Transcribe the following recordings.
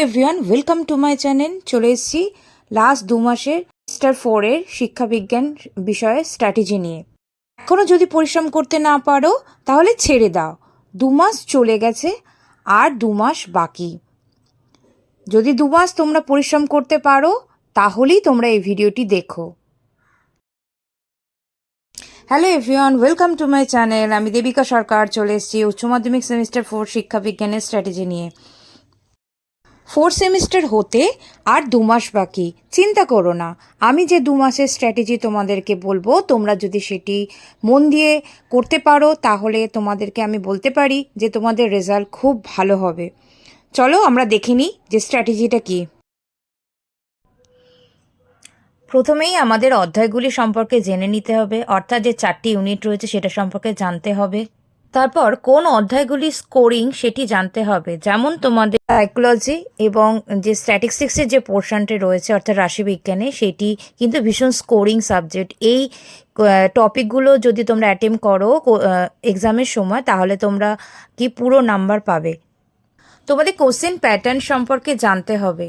Everyone, welcome to my channel. চলে এসেছি last 2 মাসের সেমিস্টার 4 এর শিক্ষাবিজ্ঞান বিষয়ে স্ট্র্যাটেজি নিয়ে। এখনও যদি পরিশ্রম করতে না পারো তাহলে ছেড়ে দাও। 2 মাস চলে গেছে, আর 2 মাস বাকি। যদি 2 মাস তোমরা পরিশ্রম করতে পারো তাহলেই তোমরা এই ভিডিওটি দেখো। Hello everyone, welcome to my channel. আমি দেবিকা সরকার চলে এসেছি উচ্চ মাধ্যমিক সেমিস্টার 4 শিক্ষাবিজ্ঞানের স্ট্র্যাটেজি নিয়ে। 4 সেমিস্টার হতে আর 2 মাস বাকি। চিন্তা করো না, আমি যে 2 মাসের স্ট্র্যাটেজি তোমাদেরকে বলবো, তোমরা যদি সেটি মন দিয়ে করতে পারো তাহলে তোমাদেরকে আমি বলতে পারি যে তোমাদের রেজাল্ট খুব ভালো হবে। চলো আমরা দেখে নিই যে স্ট্র্যাটেজিটা কী। প্রথমেই আমাদের অধ্যায়গুলি সম্পর্কে জেনে নিতে হবে, অর্থাৎ যে 4টি ইউনিট রয়েছে সেটা সম্পর্কে জানতে হবে। তারপর কোন অধ্যায়গুলি স্কোরিং সেটি জানতে হবে, যেমন তোমাদের সাইকোলজি এবং যে স্ট্যাটিস্টিক্সের যে পোর্শনটি রয়েছে অর্থাৎ রাশিবিজ্ঞানে, সেটি কিন্তু ভীষণ স্কোরিং সাবজেক্ট। এই টপিকগুলো যদি তোমরা অ্যাটেম্প করো এক্সামের সময় তাহলে তোমরা কি পুরো নাম্বার পাবে। তোমাদের কোশ্চেন প্যাটার্ন সম্পর্কে জানতে হবে,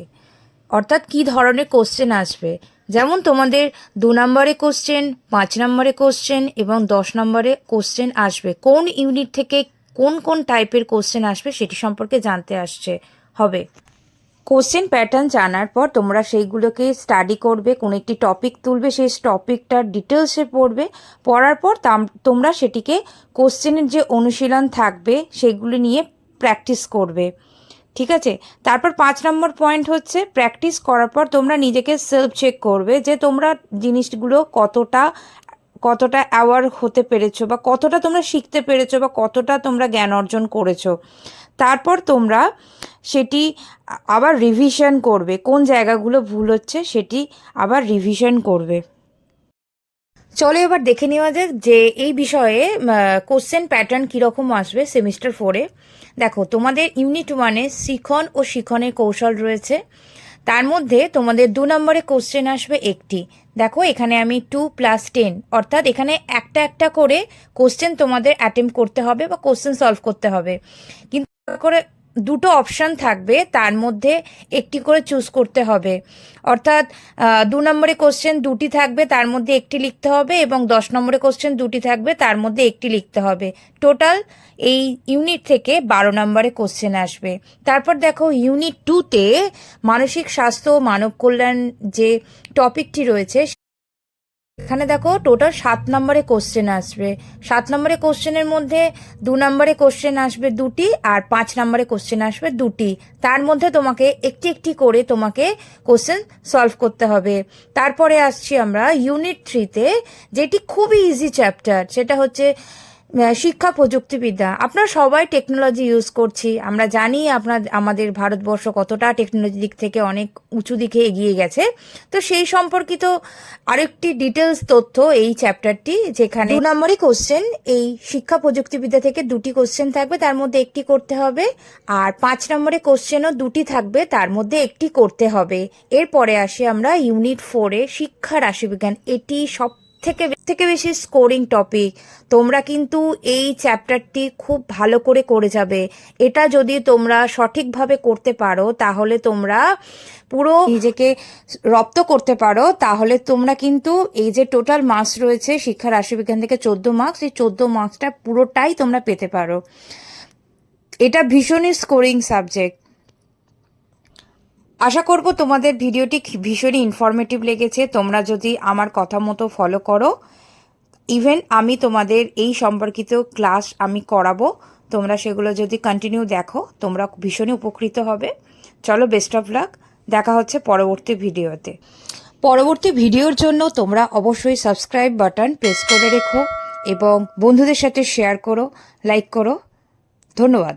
অর্থাৎ কী ধরনের কোশ্চেন আসবে। যেমন তোমাদের 2 নম্বরে কোশ্চেন, 5 নম্বরে কোশ্চেন এবং 10 নম্বরে কোশ্চেন আসবে। কোন ইউনিট থেকে কোন কোন টাইপের কোশ্চেন আসবে সেটি সম্পর্কে জানতে হবে। কোশ্চেন প্যাটার্ন জানার পর তোমরা সেইগুলোকে স্টাডি করবে, কোনো একটি টপিক তুলবে, সেই টপিকটার ডিটেলসে পড়বে। পড়ার পর তোমরা সেটিকে কোশ্চেনের যে অনুশীলন থাকবে সেগুলি নিয়ে প্র্যাকটিস করবে। ঠিক আছে, তারপর 5 নম্বর পয়েন্ট হচ্ছে প্র্যাকটিস করার পর তোমরা নিজেকে সেলফ চেক করবে যে তোমরা জিনিসগুলো কতটা অ্যাওয়ার হতে পেরেছো, বা কতটা তোমরা শিখতে পেরেছো, বা কতটা তোমরা জ্ঞান অর্জন করেছো। তারপর তোমরা সেটি আবার রিভিশন করবে, কোন জায়গাগুলো ভুল হচ্ছে সেটি আবার রিভিশন করবে। চলো এবার দেখে নেওয়া যাক যে এই বিষয়ে কোশ্চেন প্যাটার্ন কীরকম আসবে সেমিস্টার 4-এ। দেখো, তোমাদের ইউনিট 1-এ শিখন ও শিখনের কৌশল রয়েছে। তার মধ্যে তোমাদের 2 নম্বরে কোশ্চেন আসবে একটি। দেখো, এখানে আমি 2 + 10, অর্থাৎ এখানে একটা একটা করে কোশ্চেন তোমাদের অ্যাটেম্প করতে হবে বা কোশ্চেন সলভ করতে হবে। কিন্তু করে 2টো অপশান থাকবে, তার মধ্যে একটি করে চুজ করতে হবে। অর্থাৎ 2 নম্বরে কোশ্চেন 2টি থাকবে, তার মধ্যে একটি লিখতে হবে, এবং 10 নম্বরে কোশ্চেন 2টি থাকবে, তার মধ্যে একটি লিখতে হবে। টোটাল এই ইউনিট থেকে 12 নম্বরে কোশ্চেন আসবে। তারপর দেখো, ইউনিট 2-তে মানসিক স্বাস্থ্য ও মানব কল্যাণ যে টপিকটি রয়েছে, এখানে দেখো টোটাল 7 নম্বরে কোশ্চেন আসবে। 7 নম্বরে কোশ্চেনের মধ্যে 2 নম্বরে কোশ্চেন আসবে 2টি, আর 5 নম্বরে কোশ্চেন আসবে 2টি। তার মধ্যে তোমাকে একটি একটি করে তোমাকে কোশ্চেন সলভ করতে হবে। তারপরে আসছি আমরা ইউনিট 3-তে, যেটি খুবই ইজি চ্যাপ্টার, সেটা হচ্ছে শিক্ষা প্রযুক্তিবিদ্যা। আপনারা সবাই টেকনোলজি ইউজ করছি, আমরা জানি আমাদের ভারতবর্ষ কতটা টেকনোলজি দিক থেকে অনেক উঁচু দিকে এগিয়ে গেছে। তো সেই সম্পর্কিত আরেকটি ডিটেলস তথ্য এই চ্যাপ্টারটি, যেখানে 2 নম্বরই কোশ্চেন এই শিক্ষা প্রযুক্তিবিদ্যা থেকে 2টি কোশ্চেন থাকবে, তার মধ্যে একটি করতে হবে, আর 5 নম্বরে কোশ্চেনও 2টি থাকবে, তার মধ্যে একটি করতে হবে। এরপরে আসি আমরা ইউনিট 4-এ শিক্ষা রাশিবিজ্ঞান। এটি থেকে বেশি স্কোরিং টপিক। তোমরা কিন্তু এই চ্যাপ্টারটি খুব ভালো করে যাবে। এটা যদি তোমরা সঠিকভাবে করতে পারো তাহলে তোমরা পুরো নিজেকে রপ্ত করতে পারো, তাহলে তোমরা কিন্তু এই যে টোটাল মার্কস রয়েছে শিক্ষা রাশিবিজ্ঞান থেকে 14 মার্কস, এই 14 মার্কসটা পুরোটাই তোমরা পেতে পারো। এটা ভীষণই স্কোরিং সাবজেক্ট। আশা করব তোমাদের ভিডিওটি ভীষণই ইনফরমেটিভ লেগেছে। তোমরা যদি আমার কথা মতো ফলো করো, ইভেন আমি তোমাদের এই সম্পর্কিত ক্লাস আমি করাবো, তোমরা সেগুলো যদি কন্টিনিউ দেখো তোমরা ভীষণই উপকৃত হবে। চলো, বেস্ট অফ লাক, দেখা হচ্ছে পরবর্তী ভিডিওতে। পরবর্তী ভিডিওর জন্য তোমরা অবশ্যই সাবস্ক্রাইব বাটন প্রেস করে রেখো এবং বন্ধুদের সাথে শেয়ার করো, লাইক করো। ধন্যবাদ।